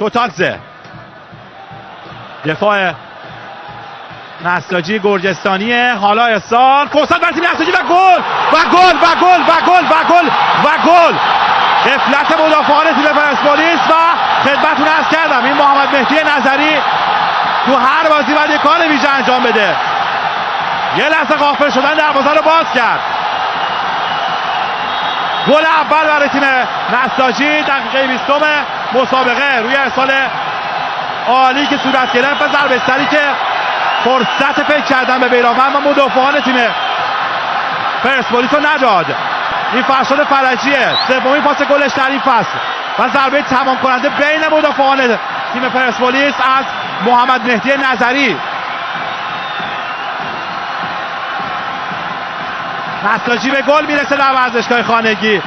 توتادزه، دفاع نساجی گرجستانیه، حالا ارسال، فرصت برای تیم نساجی و گل و گل و گل و گل و گل و گل. غفلت مدافعان تیم پرسپولیس و خدمتتون عرض کردم این محمد مهدی نظری تو هر بازی باید یه کار ویژه انجام بده. یه لحظه غافل شدن دروازه رو باز کرد. گل اول برای تیم نساجی دقیقه 20 مسابقه روی ارسال عالی که صورت گرفت و ضربه سری که فرصت فکر کردن به بیرانوند و مدافعان تیم پرسپولیس رو نداد. این فرشاد فرجیه، سومین پاس گلش در این فصل و ضربه تمام کننده بین مدافعان تیم پرسپولیس از محمد مهدی نظری. نساجی به گل میرسه در ورزشگاه خانگی